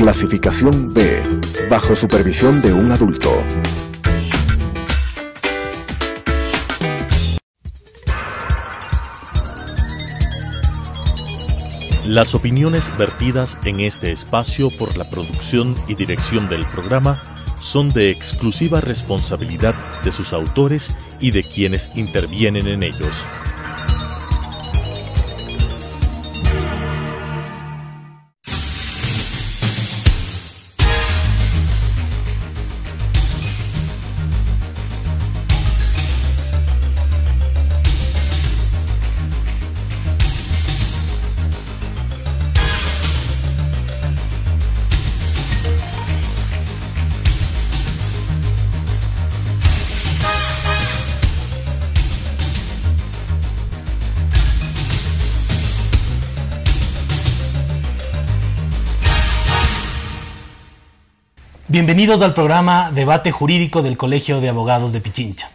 Clasificación B, bajo supervisión de un adulto. Las opiniones vertidas en este espacio por la producción y dirección del programa son de exclusiva responsabilidad de sus autores y de quienes intervienen en ellos. Bienvenidos al programa Debate Jurídico del Colegio de Abogados de Pichincha.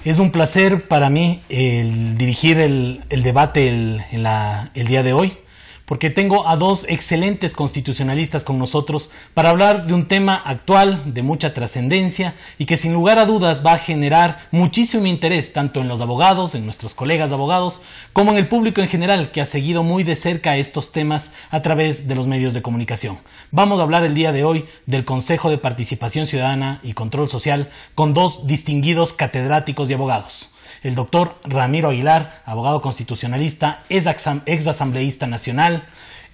Es un placer para mí dirigir el debate el día de hoy, porque tengo a dos excelentes constitucionalistas con nosotros para hablar de un tema actual, de mucha trascendencia y que sin lugar a dudas va a generar muchísimo interés tanto en los abogados, en nuestros colegas abogados, como en el público en general que ha seguido muy de cerca estos temas a través de los medios de comunicación. Vamos a hablar el día de hoy del Consejo de Participación Ciudadana y Control Social con dos distinguidos catedráticos y abogados. El doctor Ramiro Aguilar, abogado constitucionalista, ex asambleísta nacional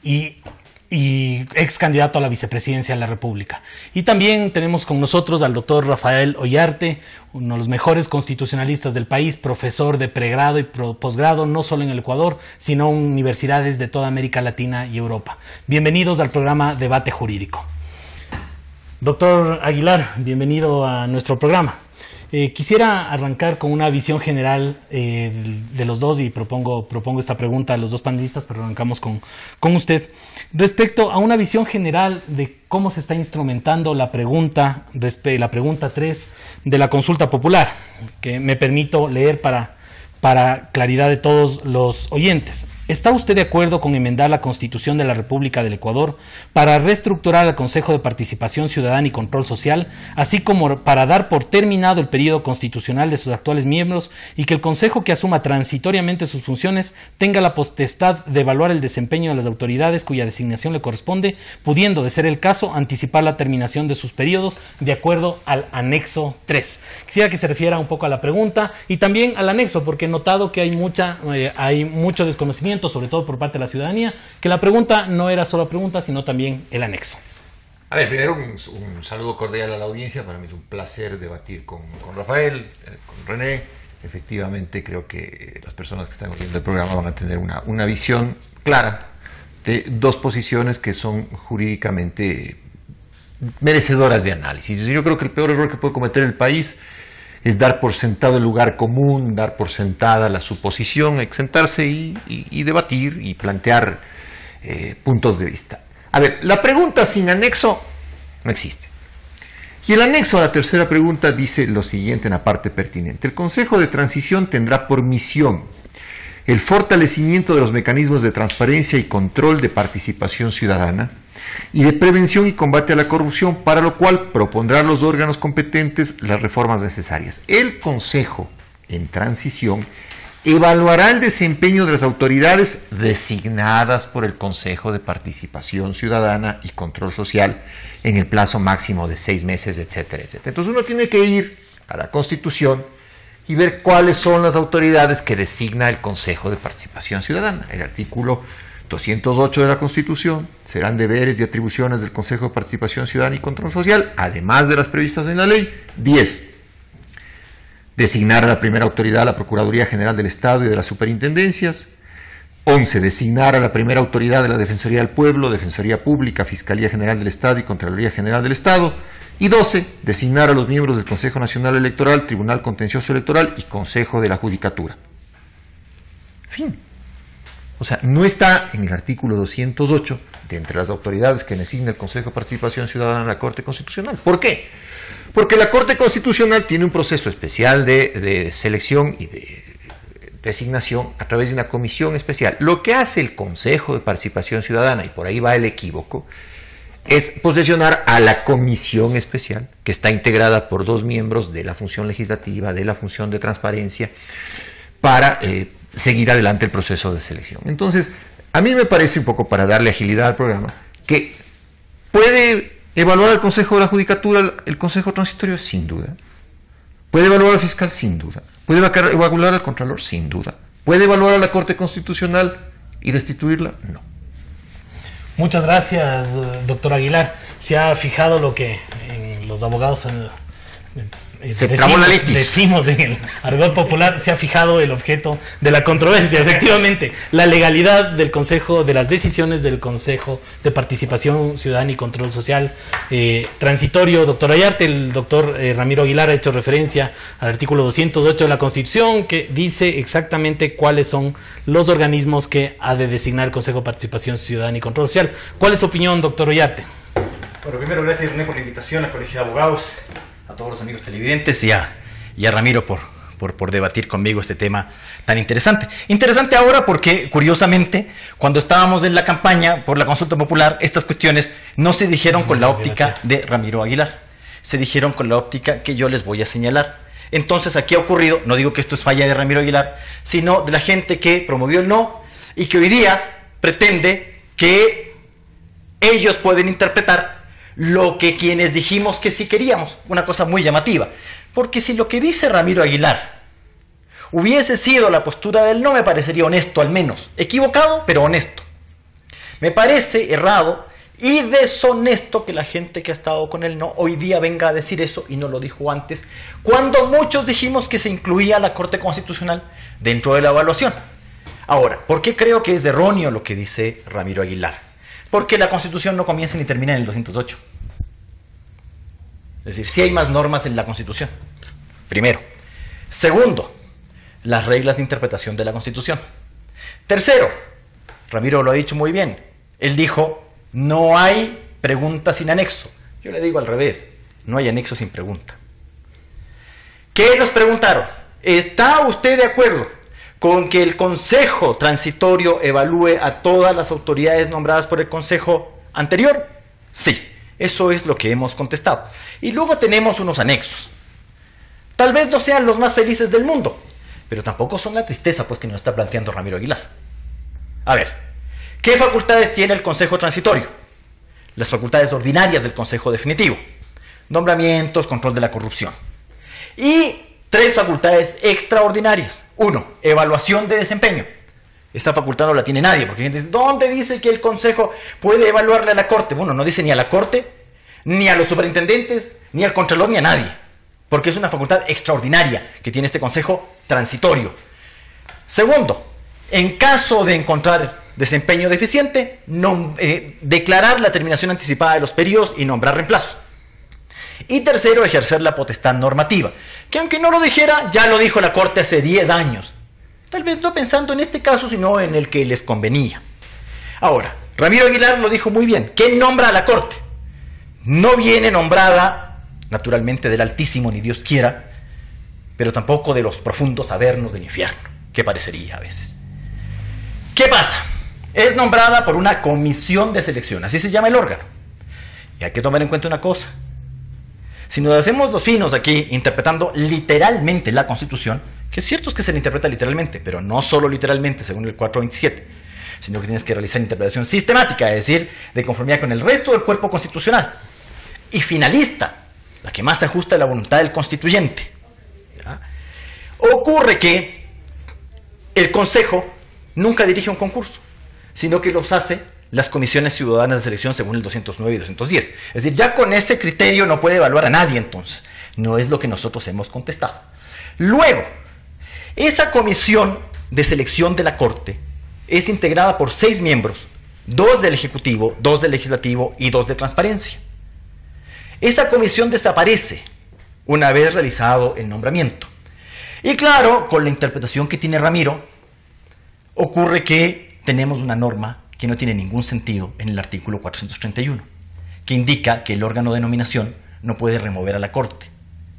y ex candidato a la vicepresidencia de la República. Y también tenemos con nosotros al doctor Rafael Ollarte, uno de los mejores constitucionalistas del país, profesor de pregrado y posgrado, no solo en el Ecuador, sino en universidades de toda América Latina y Europa. Bienvenidos al programa Debate Jurídico. Doctor Aguilar, bienvenido a nuestro programa. Quisiera arrancar con una visión general de los dos y propongo esta pregunta a los dos panelistas, pero arrancamos con usted. Respecto a una visión general de cómo se está instrumentando la pregunta 3 de la consulta popular, que me permito leer para claridad de todos los oyentes. ¿Está usted de acuerdo con enmendar la Constitución de la República del Ecuador para reestructurar el Consejo de Participación Ciudadana y Control Social, así como para dar por terminado el periodo constitucional de sus actuales miembros y que el Consejo que asuma transitoriamente sus funciones tenga la potestad de evaluar el desempeño de las autoridades cuya designación le corresponde, pudiendo, de ser el caso, anticipar la terminación de sus periodos de acuerdo al anexo 3? Quisiera que se refiera un poco a la pregunta y también al anexo, porque he notado que hay mucho desconocimiento, sobre todo por parte de la ciudadanía, que la pregunta no era solo pregunta, sino también el anexo. A ver, primero un saludo cordial a la audiencia. Para mí es un placer debatir con Rafael, con René. Efectivamente, creo que las personas que están viendo el programa van a tener una visión clara de dos posiciones que son jurídicamente merecedoras de análisis. Yo creo que el peor error que puede cometer el país es dar por sentado el lugar común, dar por sentada la suposición, sentarse y debatir y plantear puntos de vista. A ver, la pregunta sin anexo no existe. Y el anexo a la tercera pregunta dice lo siguiente en la parte pertinente. El Consejo de Transición tendrá por misión el fortalecimiento de los mecanismos de transparencia y control de participación ciudadana y de prevención y combate a la corrupción, para lo cual propondrá a los órganos competentes las reformas necesarias. El Consejo en Transición evaluará el desempeño de las autoridades designadas por el Consejo de Participación Ciudadana y Control Social en el plazo máximo de 6 meses, etcétera, etcétera. Entonces uno tiene que ir a la Constitución y ver cuáles son las autoridades que designa el Consejo de Participación Ciudadana. El artículo 208 de la Constitución: serán deberes y atribuciones del Consejo de Participación Ciudadana y Control Social, además de las previstas en la ley. 10. Designar a la primera autoridad a la Procuraduría General del Estado y de las superintendencias. 11. Designar a la primera autoridad de la Defensoría del Pueblo, Defensoría Pública, Fiscalía General del Estado y Contraloría General del Estado. Y 12. Designar a los miembros del Consejo Nacional Electoral, Tribunal Contencioso Electoral y Consejo de la Judicatura. Fin. O sea, no está en el artículo 208 de entre las autoridades que designa el Consejo de Participación Ciudadana en la Corte Constitucional. ¿Por qué? Porque la Corte Constitucional tiene un proceso especial de selección y de designación a través de una comisión especial. Lo que hace el Consejo de Participación Ciudadana, y por ahí va el equívoco, es posesionar a la comisión especial, que está integrada por 2 miembros de la función legislativa, de la función de transparencia, para seguir adelante el proceso de selección. Entonces, a mí me parece, un poco para darle agilidad al programa, que puede evaluar al Consejo de la Judicatura, el Consejo Transitorio, sin duda. Puede evaluar al fiscal, sin duda. Puede evaluar al Contralor, sin duda. Puede evaluar a la Corte Constitucional y destituirla, no. Muchas gracias, doctor Aguilar. Se ha fijado lo que los abogados decimos en el argot popular, se ha fijado el objeto de la controversia, efectivamente, la legalidad del Consejo, de las decisiones del Consejo de Participación Ciudadana y Control Social transitorio. Doctor Ayarte, el doctor Ramiro Aguilar ha hecho referencia al artículo 208 de la Constitución, que dice exactamente cuáles son los organismos que ha de designar el Consejo de Participación Ciudadana y Control Social. ¿Cuál es su opinión, doctor Ayarte? Bueno, primero, gracias, René, por la invitación al Colegio de Abogados, a todos los amigos televidentes y a Ramiro por debatir conmigo este tema tan interesante. Interesante ahora porque, curiosamente, cuando estábamos en la campaña por la consulta popular, estas cuestiones no se dijeron con la óptica de Ramiro Aguilar, se dijeron con la óptica que yo les voy a señalar. Entonces, aquí ha ocurrido, no digo que esto es falla de Ramiro Aguilar, sino de la gente que promovió el no y que hoy día pretende que ellos pueden interpretar lo que quienes dijimos que sí queríamos, una cosa muy llamativa, porque si lo que dice Ramiro Aguilar hubiese sido la postura del no, me parecería honesto, al menos, equivocado, pero honesto. Me parece errado y deshonesto que la gente que ha estado con el no hoy día venga a decir eso y no lo dijo antes, cuando muchos dijimos que se incluía la Corte Constitucional dentro de la evaluación. Ahora, ¿por qué creo que es erróneo lo que dice Ramiro Aguilar? Porque la Constitución no comienza ni termina en el 208. Es decir, sí hay más normas en la Constitución. Primero. Segundo, las reglas de interpretación de la Constitución. Tercero, Ramiro lo ha dicho muy bien. Él dijo, no hay pregunta sin anexo. Yo le digo al revés, no hay anexo sin pregunta. ¿Qué nos preguntaron? ¿Está usted de acuerdo con que el Consejo Transitorio evalúe a todas las autoridades nombradas por el Consejo anterior? Sí, eso es lo que hemos contestado. Y luego tenemos unos anexos. Tal vez no sean los más felices del mundo, pero tampoco son la tristeza pues que nos está planteando Ramiro Aguilar. A ver, ¿qué facultades tiene el Consejo Transitorio? Las facultades ordinarias del Consejo Definitivo: nombramientos, control de la corrupción. Y 3 facultades extraordinarias. 1, evaluación de desempeño. Esta facultad no la tiene nadie, porque gente dice, ¿dónde dice que el Consejo puede evaluarle a la Corte? Bueno, no dice ni a la Corte, ni a los superintendentes, ni al Contralor, ni a nadie, porque es una facultad extraordinaria que tiene este Consejo Transitorio. Segundo, en caso de encontrar desempeño deficiente, declarar la terminación anticipada de los periodos y nombrar reemplazo. Y tercero, ejercer la potestad normativa, que aunque no lo dijera, ya lo dijo la Corte hace 10 años. Tal vez no pensando en este caso, sino en el que les convenía. Ahora, Ramiro Aguilar lo dijo muy bien. ¿Quién nombra a la Corte? No viene nombrada, naturalmente, del Altísimo, ni Dios quiera, pero tampoco de los profundos avernos del infierno, que parecería a veces. ¿Qué pasa? Es nombrada por una comisión de selección, así se llama el órgano. Y hay que tomar en cuenta una cosa. Si nos hacemos los finos aquí, interpretando literalmente la Constitución, que es cierto que se la interpreta literalmente, pero no solo literalmente, según el 427, sino que tienes que realizar interpretación sistemática, es decir, de conformidad con el resto del cuerpo constitucional, y finalista, la que más se ajusta a la voluntad del constituyente. ¿Ya? Ocurre que el Consejo nunca dirige un concurso, sino que los hace las comisiones ciudadanas de selección según el 209 y 210. Es decir, ya con ese criterio no puede evaluar a nadie, entonces. No es lo que nosotros hemos contestado. Luego, esa comisión de selección de la Corte es integrada por 6 miembros, 2 del Ejecutivo, 2 del Legislativo y 2 de Transparencia. Esa comisión desaparece una vez realizado el nombramiento. Y claro, con la interpretación que tiene Ramiro, ocurre que tenemos una norma que no tiene ningún sentido en el artículo 431, que indica que el órgano de nominación no puede remover a la Corte.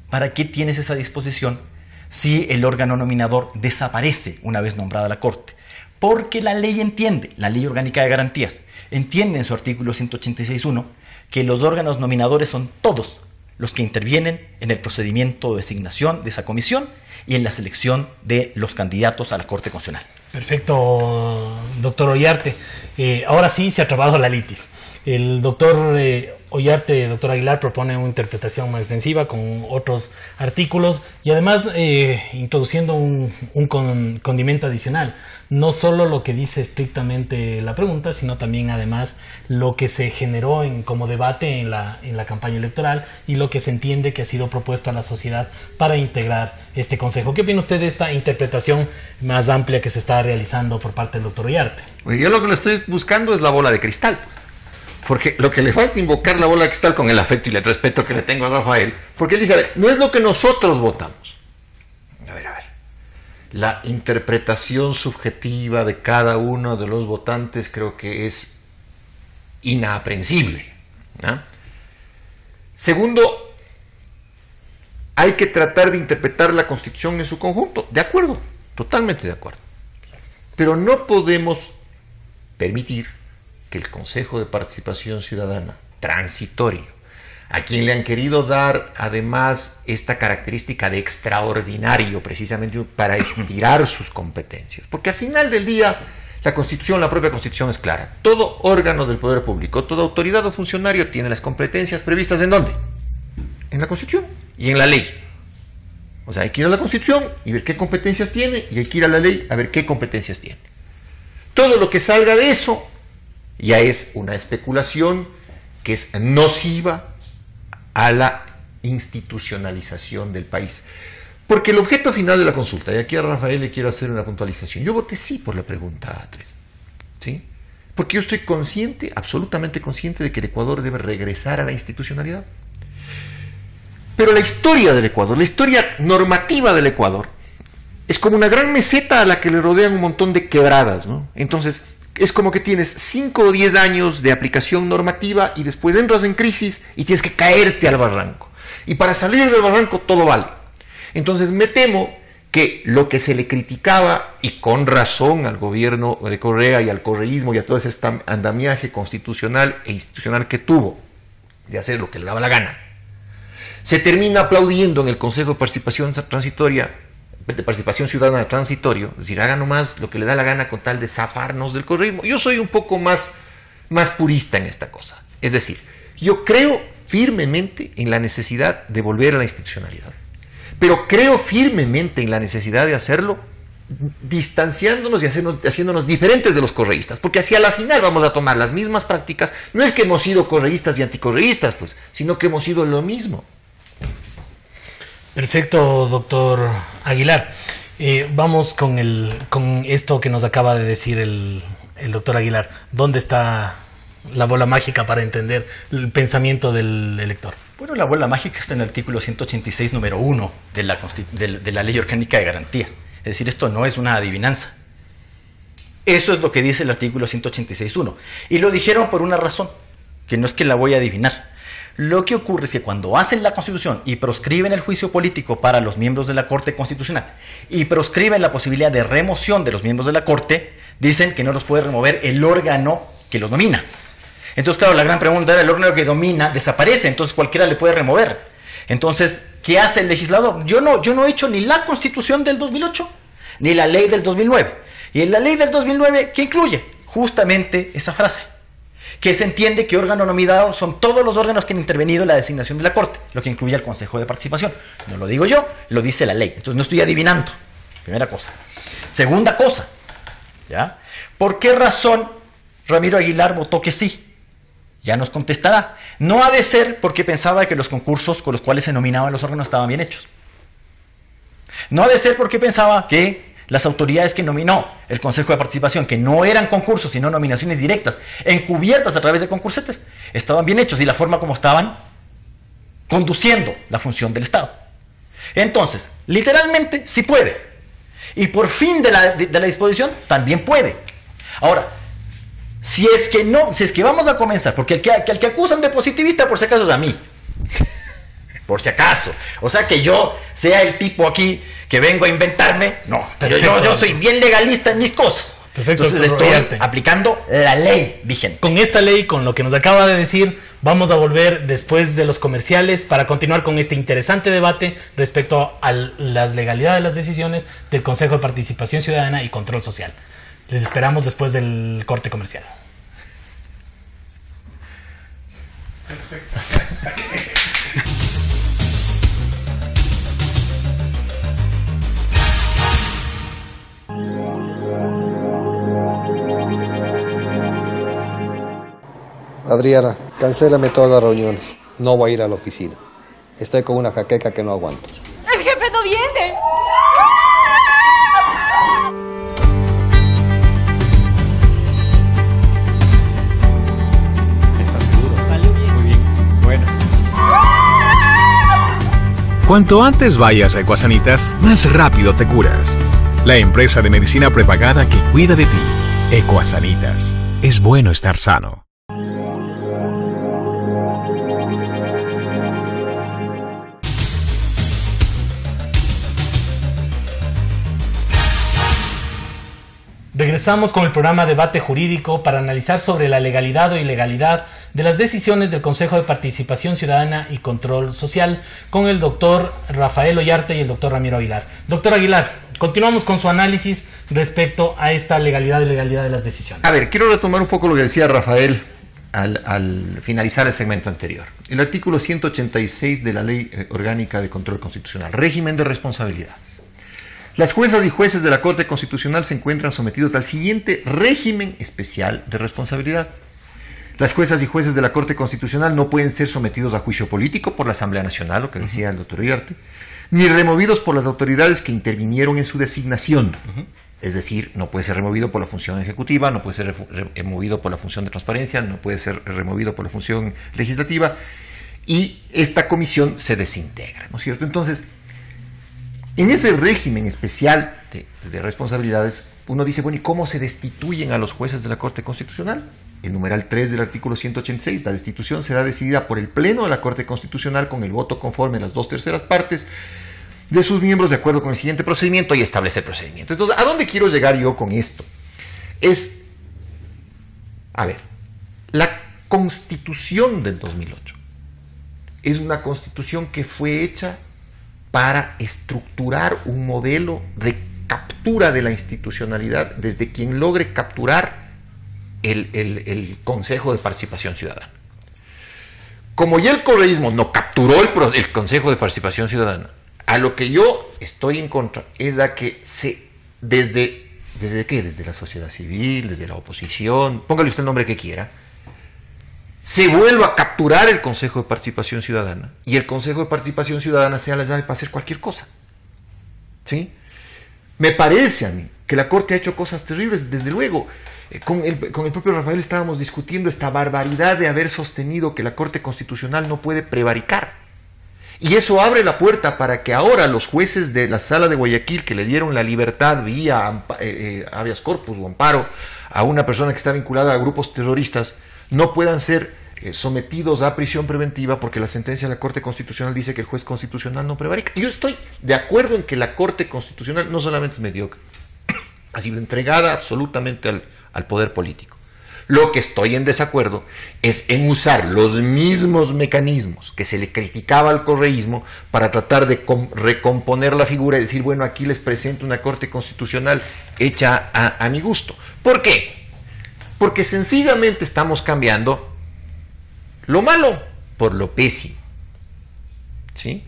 ¿Para qué tienes esa disposición si el órgano nominador desaparece una vez nombrada la Corte? Porque la ley entiende, la Ley Orgánica de Garantías, entiende en su artículo 186.1 que los órganos nominadores son todos los que intervienen en el procedimiento de designación de esa comisión y en la selección de los candidatos a la Corte Constitucional. Perfecto, doctor Ollarte. Ahora sí se ha trabado la litis. El doctor Ollarte, doctor Aguilar, propone una interpretación más extensiva con otros artículos y además introduciendo un condimento adicional. No solo lo que dice estrictamente la pregunta, sino también además lo que se generó como debate en la campaña electoral y lo que se entiende que ha sido propuesto a la sociedad para integrar este consejo. ¿Qué opina usted de esta interpretación más amplia que se está realizando por parte del doctor Ollarte? Yo lo que le estoy buscando es la bola de cristal. Porque lo que le falta es invocar la bola de cristal con el afecto y el respeto que le tengo a Rafael, porque él dice, a ver, no es lo que nosotros votamos. A ver. La interpretación subjetiva de cada uno de los votantes creo que es inaaprensible, ¿no? Segundo, hay que tratar de interpretar la Constitución en su conjunto. De acuerdo, totalmente de acuerdo. Pero no podemos permitir que el Consejo de Participación Ciudadana, transitorio, a quien le han querido dar además esta característica de extraordinario, precisamente para estirar sus competencias, porque al final del día la Constitución, la propia Constitución es clara. Todo órgano del poder público, toda autoridad o funcionario tiene las competencias previstas ¿en dónde? En la Constitución y en la ley. O sea, hay que ir a la Constitución y ver qué competencias tiene, y hay que ir a la ley a ver qué competencias tiene. Todo lo que salga de eso ya es una especulación que es nociva a la institucionalización del país. Porque el objeto final de la consulta, y aquí a Rafael le quiero hacer una puntualización, yo voté sí por la pregunta A3, ¿sí? Porque yo estoy consciente, absolutamente consciente, de que el Ecuador debe regresar a la institucionalidad. Pero la historia del Ecuador, la historia normativa del Ecuador, es como una gran meseta a la que le rodean un montón de quebradas, ¿no? Entonces, es como que tienes 5 o 10 años de aplicación normativa y después entras en crisis y tienes que caerte al barranco. Y para salir del barranco todo vale. Entonces me temo que lo que se le criticaba, y con razón, al gobierno de Correa y al correísmo y a todo ese andamiaje constitucional e institucional que tuvo de hacer lo que le daba la gana, se termina aplaudiendo en el Consejo de Participación Transitoria, de Participación Ciudadana Transitorio, es decir, haga nomás lo que le da la gana con tal de zafarnos del correísmo. Yo soy un poco más purista en esta cosa. Es decir, yo creo firmemente en la necesidad de volver a la institucionalidad, pero creo firmemente en la necesidad de hacerlo distanciándonos y haciéndonos diferentes de los correístas, porque hacia la final vamos a tomar las mismas prácticas. No es que hemos sido correístas y anticorreístas, pues, sino que hemos sido lo mismo. Perfecto, doctor Aguilar. Vamos con esto que nos acaba de decir el doctor Aguilar. ¿Dónde está la bola mágica para entender el pensamiento del elector? Bueno, la bola mágica está en el artículo 186, número 1 de la Ley Orgánica de Garantías. Es decir, esto no es una adivinanza. Eso es lo que dice el artículo 186.1. Y lo dijeron por una razón, que no es que la voy a adivinar. Lo que ocurre es que cuando hacen la Constitución y proscriben el juicio político para los miembros de la Corte Constitucional y proscriben la posibilidad de remoción de los miembros de la Corte, dicen que no los puede remover el órgano que los nomina. Entonces, claro, la gran pregunta era, el órgano que domina desaparece, entonces cualquiera le puede remover. Entonces, ¿qué hace el legislador? Yo no he hecho ni la Constitución del 2008, ni la ley del 2009. Y en la ley del 2009, ¿qué incluye? Justamente esa frase, que se entiende que órgano nominado son todos los órganos que han intervenido en la designación de la Corte, lo que incluye al Consejo de Participación. No lo digo yo, lo dice la ley. Entonces no estoy adivinando. Primera cosa. Segunda cosa, ¿ya? ¿Por qué razón Ramiro Aguilar votó que sí? Ya nos contestará. No ha de ser porque pensaba que los concursos con los cuales se nominaban los órganos estaban bien hechos. No ha de ser porque pensaba que las autoridades que nominó el Consejo de Participación, que no eran concursos, sino nominaciones directas, encubiertas a través de concursetes, estaban bien hechos y la forma como estaban conduciendo la función del Estado. Entonces, literalmente, sí puede. Y por fin de la disposición, también puede. Ahora, si es que vamos a comenzar, porque el que acusan de positivista, por si acaso, es a mí. Por si acaso. O sea, que yo sea el tipo aquí que vengo a inventarme. No, yo soy bien legalista en mis cosas. Perfecto, Entonces estoy aplicando la ley vigente. Con esta ley, con lo que nos acaba de decir, vamos a volver después de los comerciales para continuar con este interesante debate respecto a las legalidades de las decisiones del Consejo de Participación Ciudadana y Control Social. Les esperamos después del corte comercial. Adriana, cancélame todas las reuniones. No voy a ir a la oficina. Estoy con una jaqueca que no aguanto. ¡El jefe no viene! ¿Estás seguro? Salió bien. Muy bien. Bueno. Cuanto antes vayas a Ecuasanitas, más rápido te curas. La empresa de medicina prepagada que cuida de ti. Ecuasanitas. Es bueno estar sano. Regresamos con el programa Debate Jurídico para analizar sobre la legalidad o ilegalidad de las decisiones del Consejo de Participación Ciudadana y Control Social con el doctor Rafael Ollarte y el doctor Ramiro Aguilar. Doctor Aguilar, continuamos con su análisis respecto a esta legalidad y ilegalidad de las decisiones. A ver, quiero retomar un poco lo que decía Rafael al finalizar el segmento anterior. El artículo 186 de la Ley Orgánica de Control Constitucional, régimen de responsabilidades. Las juezas y jueces de la Corte Constitucional se encuentran sometidos al siguiente régimen especial de responsabilidad. Las juezas y jueces de la Corte Constitucional no pueden ser sometidos a juicio político por la Asamblea Nacional, lo que decía el doctor Iriarte, ni removidos por las autoridades que intervinieron en su designación. Es decir, no puede ser removido por la función ejecutiva, no puede ser removido por la función de transparencia, no puede ser removido por la función legislativa, y esta comisión se desintegra, ¿no es cierto? Entonces, en ese régimen especial de responsabilidades, uno dice, bueno, ¿y cómo se destituyen a los jueces de la Corte Constitucional? El numeral 3 del artículo 186, la destitución será decidida por el Pleno de la Corte Constitucional con el voto conforme a las 2/3 partes de sus miembros de acuerdo con el siguiente procedimiento y establece el procedimiento. Entonces, ¿a dónde quiero llegar yo con esto? A ver, la Constitución del 2008 es una Constitución que fue hecha para estructurar un modelo de captura de la institucionalidad desde quien logre capturar el Consejo de Participación Ciudadana. Como ya el correísmo no capturó el Consejo de Participación Ciudadana, a lo que yo estoy en contra es a que ¿desde qué? Desde la sociedad civil, desde la oposición, póngale usted el nombre que quiera, se vuelva a capturar el Consejo de Participación Ciudadana y el Consejo de Participación Ciudadana sea la llave para hacer cualquier cosa. ¿Sí? Me parece a mí que la Corte ha hecho cosas terribles, desde luego. Con el propio Rafael estábamos discutiendo esta barbaridad de haber sostenido que la Corte Constitucional no puede prevaricar. Y eso abre la puerta para que ahora los jueces de la Sala de Guayaquil, que le dieron la libertad vía habeas corpus o amparo a una persona que está vinculada a grupos terroristas, no puedan ser sometidos a prisión preventiva porque la sentencia de la Corte Constitucional dice que el juez constitucional no prevarica. Yo estoy de acuerdo en que la Corte Constitucional no solamente es mediocre, ha sido entregada absolutamente al poder político. Lo que estoy en desacuerdo es en usar los mismos mecanismos que se le criticaba al correísmo para tratar de recomponer la figura y decir, bueno, aquí les presento una Corte Constitucional hecha a mi gusto. ¿Por qué? Porque sencillamente estamos cambiando lo malo por lo pésimo. ¿Sí?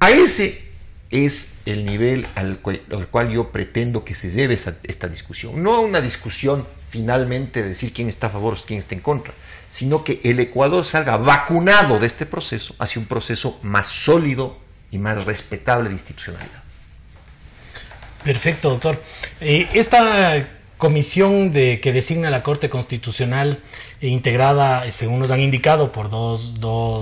A ese es el nivel al cual yo pretendo que se lleve esta discusión. No una discusión finalmente de decir quién está a favor o quién está en contra, sino que el Ecuador salga vacunado de este proceso hacia un proceso más sólido y más respetable de institucionalidad. Perfecto, doctor. Esta comisión que designa la Corte Constitucional, integrada, según nos han indicado, por dos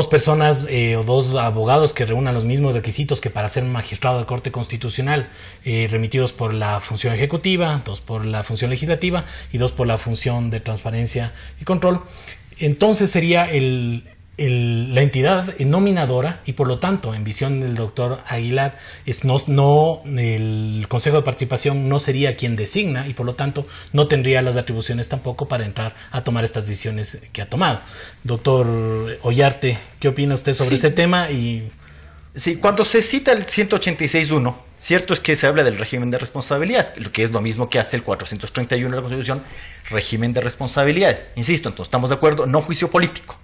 personas o dos abogados que reúnan los mismos requisitos que para ser magistrado de Corte Constitucional, remitidos por la función ejecutiva, 2 por la función legislativa y 2 por la función de transparencia y control. Entonces sería la entidad nominadora, y por lo tanto, en visión del doctor Aguilar, el Consejo de Participación no sería quien designa y por lo tanto no tendría las atribuciones tampoco para entrar a tomar estas decisiones que ha tomado. Doctor Ollarte, ¿qué opina usted sobre ese tema? Sí, cuando se cita el 186.1, cierto es que se habla del régimen de responsabilidades, lo que es lo mismo que hace el 431 de la Constitución, régimen de responsabilidades. Insisto, entonces estamos de acuerdo, no juicio político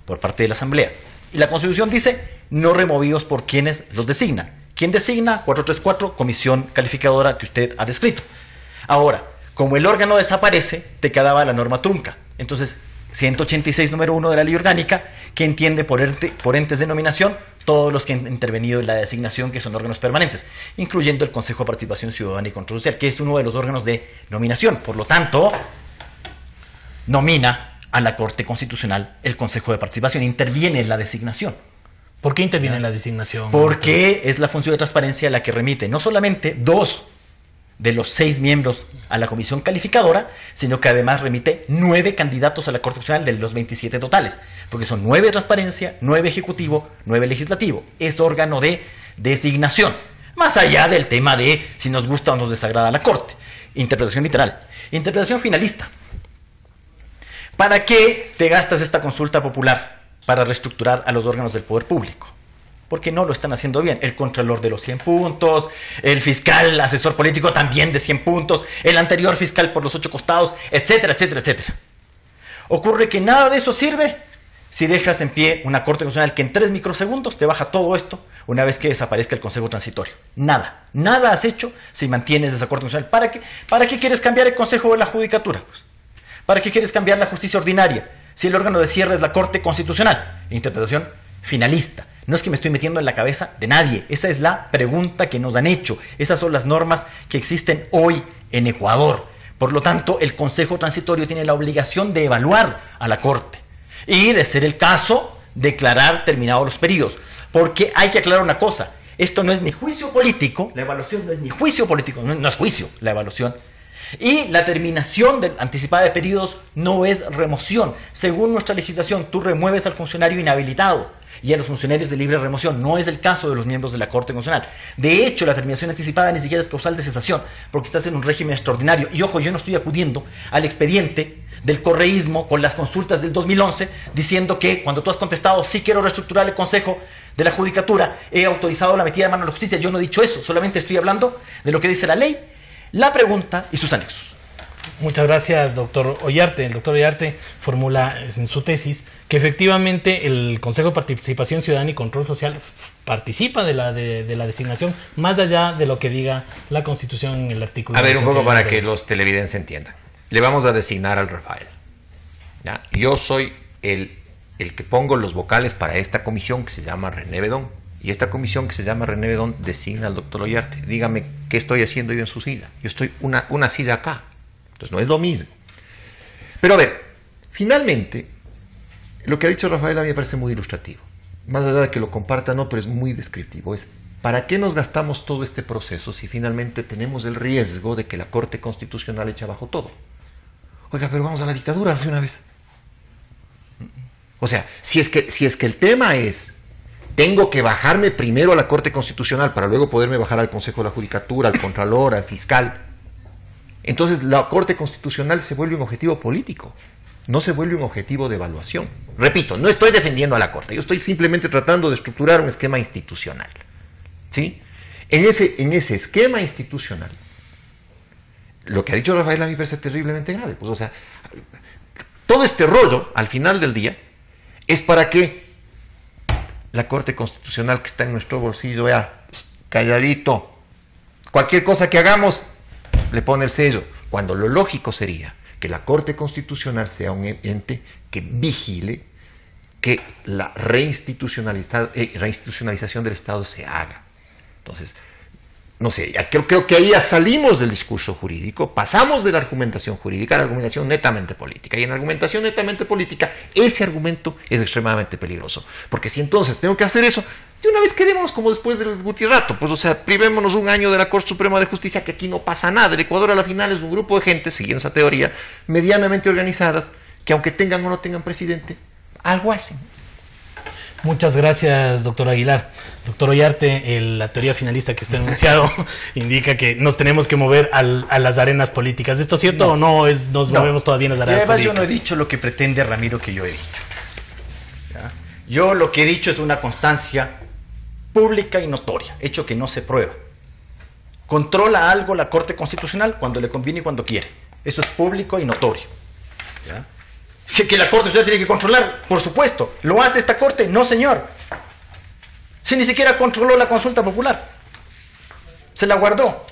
por parte de la Asamblea. Y la Constitución dice, no removidos por quienes los designan. ¿Quién designa? 434, comisión calificadora que usted ha descrito. Ahora, como el órgano desaparece, te quedaba la norma trunca. Entonces, 186 número 1 de la Ley Orgánica, que entiende por entes de nominación todos los que han intervenido en la designación, que son órganos permanentes, incluyendo el Consejo de Participación Ciudadana y Control Social, que es uno de los órganos de nominación. Por lo tanto, nomina a la Corte Constitucional el Consejo de Participación, interviene en la designación. ¿Por qué interviene en la designación? Porque es la función de transparencia la que remite no solamente 2 de los 6 miembros a la comisión calificadora, sino que además remite 9 candidatos a la Corte Constitucional de los 27 totales, porque son 9 de transparencia, 9 ejecutivo, 9 legislativo. Es órgano de designación, más allá del tema de si nos gusta o nos desagrada la Corte. Interpretación literal. Interpretación finalista. ¿Para qué te gastas esta consulta popular? Para reestructurar a los órganos del poder público. Porque no lo están haciendo bien. El contralor de los 100 puntos, el fiscal asesor político también de 100 puntos, el anterior fiscal por los 8 costados, etcétera, etcétera, etcétera. Ocurre que nada de eso sirve si dejas en pie una Corte Constitucional que en 3 microsegundos te baja todo esto una vez que desaparezca el Consejo Transitorio. Nada. Nada has hecho si mantienes esa Corte Constitucional. ¿Para qué quieres cambiar el Consejo de la Judicatura? Pues, ¿para qué quieres cambiar la justicia ordinaria si el órgano de cierre es la Corte Constitucional? Interpretación finalista. No es que me estoy metiendo en la cabeza de nadie. Esa es la pregunta que nos han hecho. Esas son las normas que existen hoy en Ecuador. Por lo tanto, el Consejo Transitorio tiene la obligación de evaluar a la Corte y, de ser el caso, declarar terminados los periodos. Porque hay que aclarar una cosa. Esto no es ni juicio político. La evaluación no es ni juicio político. No es juicio la evaluación. Y la terminación anticipada de periodos no es remoción. Según nuestra legislación, tú remueves al funcionario inhabilitado y a los funcionarios de libre remoción. No es el caso de los miembros de la Corte Constitucional. De hecho, la terminación anticipada ni siquiera es causal de cesación, porque estás en un régimen extraordinario. Y ojo, yo no estoy acudiendo al expediente del correísmo con las consultas del 2011, diciendo que cuando tú has contestado, sí quiero reestructurar el Consejo de la Judicatura, he autorizado la metida de mano a la justicia. Yo no he dicho eso, solamente estoy hablando de lo que dice la ley, la pregunta y sus anexos. Muchas gracias, doctor Ollarte. El doctor Ollarte formula en su tesis que efectivamente el Consejo de Participación Ciudadana y Control Social participa de la designación, más allá de lo que diga la Constitución en el artículo. A ver, un poco para que los televidentes entiendan. Le vamos a designar al Rafael. ¿Ya? Yo soy el que pongo los vocales para esta comisión que se llama René Bedón. Y esta comisión que se llama René Bedón designa al doctor Ollarte. Dígame, ¿qué estoy haciendo yo en su silla? Yo estoy una silla acá. Entonces no es lo mismo. Pero a ver, finalmente, lo que ha dicho Rafael a mí me parece muy ilustrativo. Más allá de que lo comparta, no, pero es muy descriptivo. Es, ¿para qué nos gastamos todo este proceso si finalmente tenemos el riesgo de que la Corte Constitucional eche abajo todo? Oiga, pero vamos a la dictadura de una vez. O sea, si es que el tema es, tengo que bajarme primero a la Corte Constitucional para luego poderme bajar al Consejo de la Judicatura, al Contralor, al Fiscal, entonces la Corte Constitucional se vuelve un objetivo político, no se vuelve un objetivo de evaluación. Repito, no estoy defendiendo a la Corte, yo estoy simplemente tratando de estructurar un esquema institucional. ¿Sí? En ese esquema institucional, lo que ha dicho Rafael a mí me parece terriblemente grave. Pues, o sea, todo este rollo, al final del día, es para que la Corte Constitucional que está en nuestro bolsillo, vea, calladito, cualquier cosa que hagamos, le pone el sello, cuando lo lógico sería que la Corte Constitucional sea un ente que vigile que la reinstitucionalización del Estado se haga. Entonces, no sé, creo que ahí ya salimos del discurso jurídico, pasamos de la argumentación jurídica a la argumentación netamente política. Y en la argumentación netamente política, ese argumento es extremadamente peligroso. Porque si entonces tengo que hacer eso, de una vez quedémonos como después del Gutierrato, pues o sea, privémonos un año de la Corte Suprema de Justicia, que aquí no pasa nada. El Ecuador a la final es un grupo de gente, siguiendo esa teoría, medianamente organizadas, que aunque tengan o no tengan presidente, algo hacen. Muchas gracias, doctor Aguilar. Doctor Ollarte, la teoría finalista que usted ha enunciado indica que nos tenemos que mover a las arenas políticas. ¿Esto es cierto o no? Nos movemos todavía en las arenas políticas. Yo no he dicho lo que pretende Ramiro que yo he dicho. ¿Ya? Yo lo que he dicho es una constancia pública y notoria, hecho que no se prueba. Controla algo la Corte Constitucional cuando le conviene y cuando quiere. Eso es público y notorio. ¿Ya? Que la Corte usted tiene que controlar, por supuesto. ¿Lo hace esta Corte? No, señor. Si ni siquiera controló la consulta popular. Se la guardó.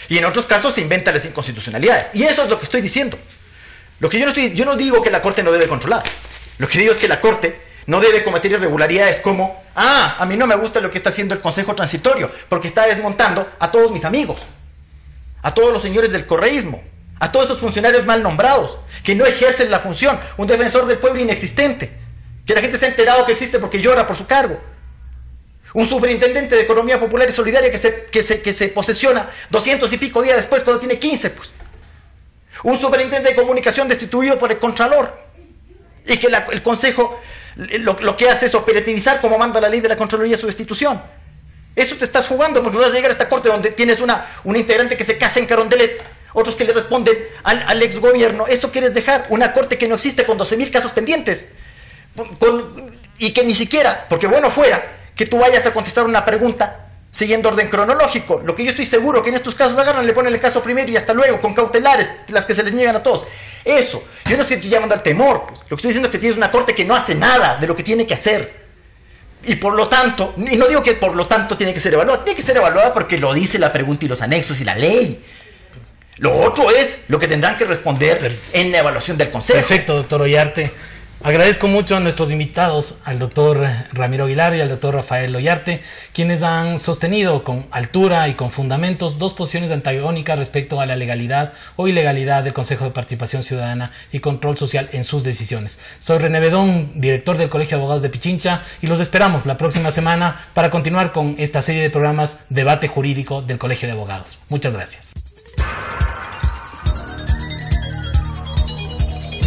Y en otros casos se inventan las inconstitucionalidades. Y eso es lo que estoy diciendo. Lo que yo no digo que la Corte no debe controlar. Lo que digo es que la Corte no debe cometer irregularidades como: a mí no me gusta lo que está haciendo el Consejo Transitorio, porque está desmontando a todos mis amigos, a todos los señores del correísmo, a todos esos funcionarios mal nombrados, que no ejercen la función, un defensor del pueblo inexistente, que la gente se ha enterado que existe porque llora por su cargo, un superintendente de Economía Popular y Solidaria que se posesiona 200 y pico días después cuando tiene 15, pues. Un superintendente de comunicación destituido por el Contralor, y que el Consejo lo que hace es operativizar como manda la ley de la Contraloría su destitución. Eso te estás jugando, porque vas a llegar a esta corte donde tienes un integrante que se casa en Carondelet, otros que le responden al ex gobierno. ¿Eso quieres dejar? Una corte que no existe con 12.000 casos pendientes, y que ni siquiera, porque bueno fuera que tú vayas a contestar una pregunta siguiendo orden cronológico. Lo que yo estoy seguro que en estos casos agarran, le ponen el caso primero y hasta luego, con cautelares, las que se les niegan a todos. Eso, yo no estoy llamando al temor, pues. Lo que estoy diciendo es que tienes una corte que no hace nada de lo que tiene que hacer. Y por lo tanto, y no digo que por lo tanto tiene que ser evaluada, tiene que ser evaluada porque lo dice la pregunta y los anexos y la ley. Lo otro es lo que tendrán que responder en la evaluación del Consejo. Perfecto, doctor Ollarte. Agradezco mucho a nuestros invitados, al doctor Ramiro Aguilar y al doctor Rafael Ollarte, quienes han sostenido con altura y con fundamentos dos posiciones antagónicas respecto a la legalidad o ilegalidad del Consejo de Participación Ciudadana y Control Social en sus decisiones. Soy René Bedón, director del Colegio de Abogados de Pichincha, y los esperamos la próxima semana para continuar con esta serie de programas Debate Jurídico del Colegio de Abogados. Muchas gracias.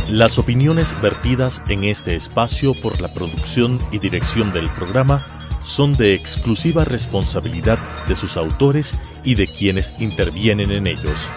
Las opiniones vertidas en este espacio por la producción y dirección del programa son de exclusiva responsabilidad de sus autores y de quienes intervienen en ellos.